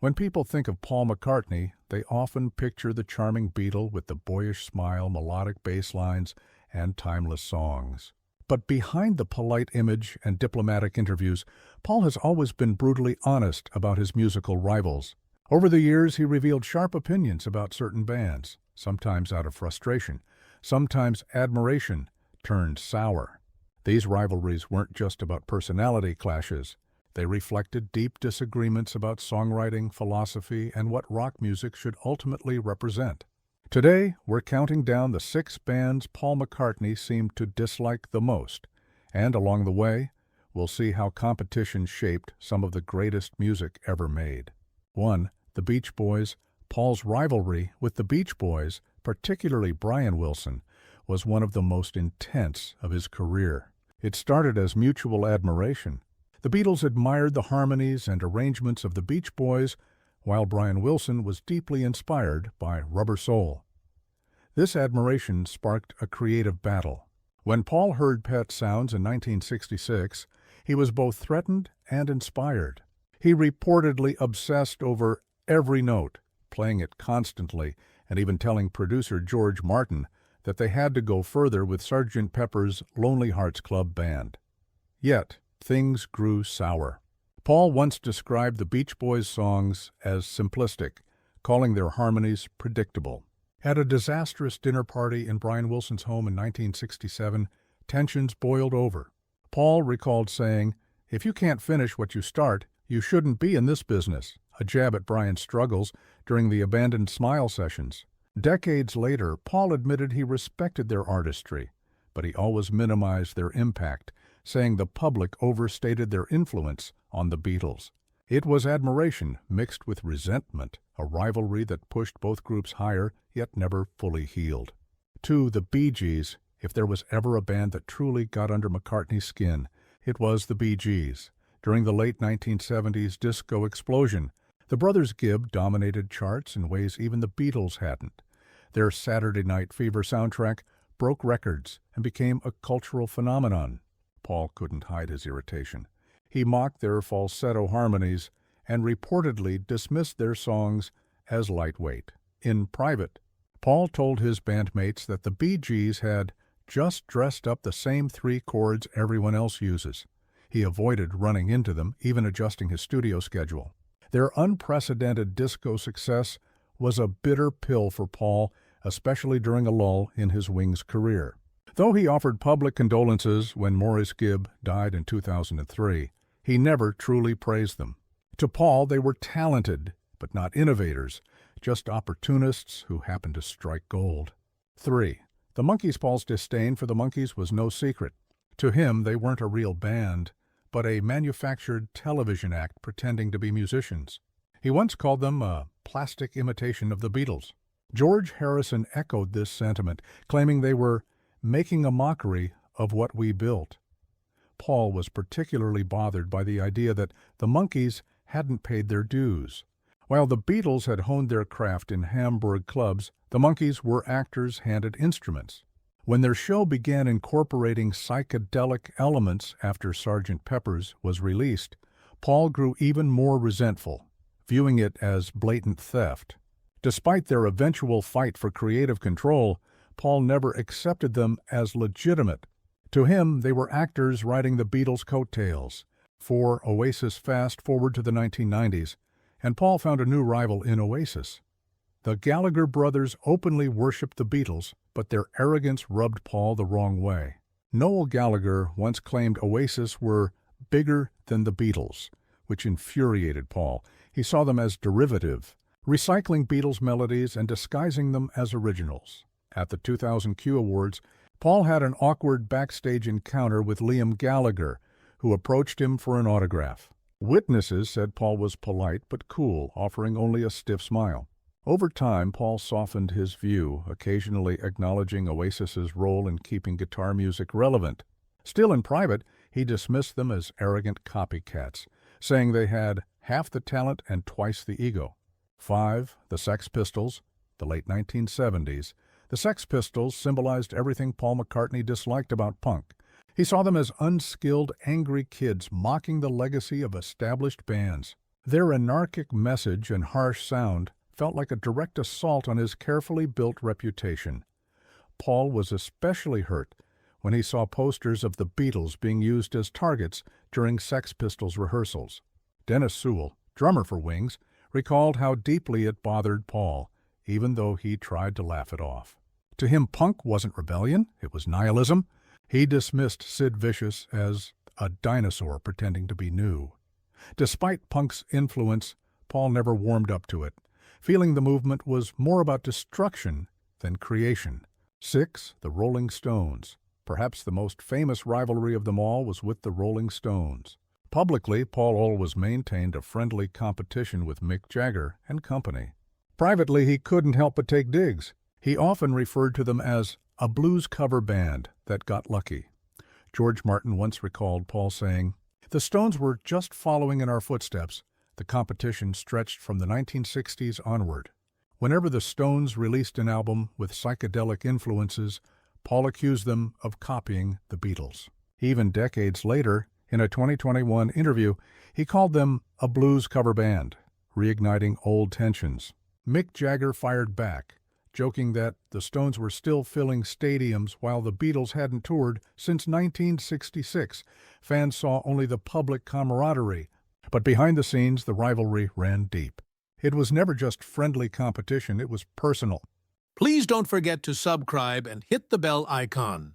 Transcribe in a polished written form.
When people think of Paul McCartney, they often picture the charming Beatle with the boyish smile, melodic bass lines, and timeless songs. But behind the polite image and diplomatic interviews, Paul has always been brutally honest about his musical rivals. Over the years, he revealed sharp opinions about certain bands, sometimes out of frustration, sometimes admiration turned sour. These rivalries weren't just about personality clashes. They reflected deep disagreements about songwriting, philosophy, and what rock music should ultimately represent. Today, we're counting down the 6 bands Paul McCartney seemed to dislike the most, and along the way, we'll see how competition shaped some of the greatest music ever made. 1. The Beach Boys. Paul's rivalry with the Beach Boys, particularly Brian Wilson, was one of the most intense of his career. It started as mutual admiration. The Beatles admired the harmonies and arrangements of the Beach Boys, while Brian Wilson was deeply inspired by Rubber Soul. This admiration sparked a creative battle. When Paul heard Pet Sounds in 1966, he was both threatened and inspired. He reportedly obsessed over every note, playing it constantly, and even telling producer George Martin that they had to go further with Sgt. Pepper's Lonely Hearts Club Band. Yet, things grew sour. Paul once described the Beach Boys' songs as simplistic, calling their harmonies predictable. At a disastrous dinner party in Brian Wilson's home in 1967, tensions boiled over. Paul recalled saying, "If you can't finish what you start, you shouldn't be in this business," a jab at Brian's struggles during the Abandoned Smile sessions. Decades later, Paul admitted he respected their artistry, but he always minimized their impact, saying the public overstated their influence on the Beatles. It was admiration mixed with resentment, a rivalry that pushed both groups higher, yet never fully healed. 2. The Bee Gees. If there was ever a band that truly got under McCartney's skin, it was the Bee Gees. During the late 1970s disco explosion, the brothers Gibb dominated charts in ways even the Beatles hadn't. Their Saturday Night Fever soundtrack broke records and became a cultural phenomenon. Paul couldn't hide his irritation. He mocked their falsetto harmonies and reportedly dismissed their songs as lightweight. In private, Paul told his bandmates that the Bee Gees had just dressed up the same 3 chords everyone else uses. He avoided running into them, even adjusting his studio schedule. Their unprecedented disco success was a bitter pill for Paul, especially during a lull in his Wings career. Though he offered public condolences when Maurice Gibb died in 2003, he never truly praised them. To Paul, they were talented, but not innovators, just opportunists who happened to strike gold. 3. The Monkees. Paul's disdain for the Monkees was no secret. To him, they weren't a real band, but a manufactured television act pretending to be musicians. He once called them a plastic imitation of the Beatles. George Harrison echoed this sentiment, claiming they were making a mockery of what we built. Paul was particularly bothered by the idea that the Monkees hadn't paid their dues. While the Beatles had honed their craft in Hamburg clubs, the Monkees were actors handed instruments. When their show began incorporating psychedelic elements after Sgt. Pepper's was released, Paul grew even more resentful, viewing it as blatant theft. Despite their eventual fight for creative control, Paul never accepted them as legitimate. To him, they were actors riding the Beatles' coattails. For Oasis fast forward to the 1990s, and Paul found a new rival in Oasis. The Gallagher brothers openly worshipped the Beatles, but their arrogance rubbed Paul the wrong way. Noel Gallagher once claimed Oasis were bigger than the Beatles, which infuriated Paul. He saw them as derivative, recycling Beatles melodies and disguising them as originals. At the 2000 Q Awards, Paul had an awkward backstage encounter with Liam Gallagher, who approached him for an autograph. Witnesses said Paul was polite but cool, offering only a stiff smile. Over time, Paul softened his view, occasionally acknowledging Oasis's role in keeping guitar music relevant. Still in private, he dismissed them as arrogant copycats, saying they had half the talent and twice the ego. 5. The Sex Pistols. The late 1970s. The Sex Pistols symbolized everything Paul McCartney disliked about punk. He saw them as unskilled, angry kids mocking the legacy of established bands. Their anarchic message and harsh sound felt like a direct assault on his carefully built reputation. Paul was especially hurt when he saw posters of the Beatles being used as targets during Sex Pistols rehearsals. Dennis Sewell, drummer for Wings, recalled how deeply it bothered Paul, even though he tried to laugh it off. To him, punk wasn't rebellion, it was nihilism. He dismissed Sid Vicious as a dinosaur pretending to be new. Despite punk's influence, Paul never warmed up to it, feeling the movement was more about destruction than creation. 6. The Rolling Stones. Perhaps the most famous rivalry of them all was with the Rolling Stones. Publicly, Paul always maintained a friendly competition with Mick Jagger and company. Privately, he couldn't help but take digs. He often referred to them as a blues cover band that got lucky. George Martin once recalled Paul saying, "The Stones were just following in our footsteps." The competition stretched from the 1960s onward. Whenever the Stones released an album with psychedelic influences, Paul accused them of copying the Beatles. Even decades later, in a 2021 interview, he called them a blues cover band, reigniting old tensions. Mick Jagger fired back, joking that the Stones were still filling stadiums while the Beatles hadn't toured since 1966. Fans saw only the public camaraderie, but behind the scenes, the rivalry ran deep. It was never just friendly competition, it was personal. Please don't forget to subscribe and hit the bell icon.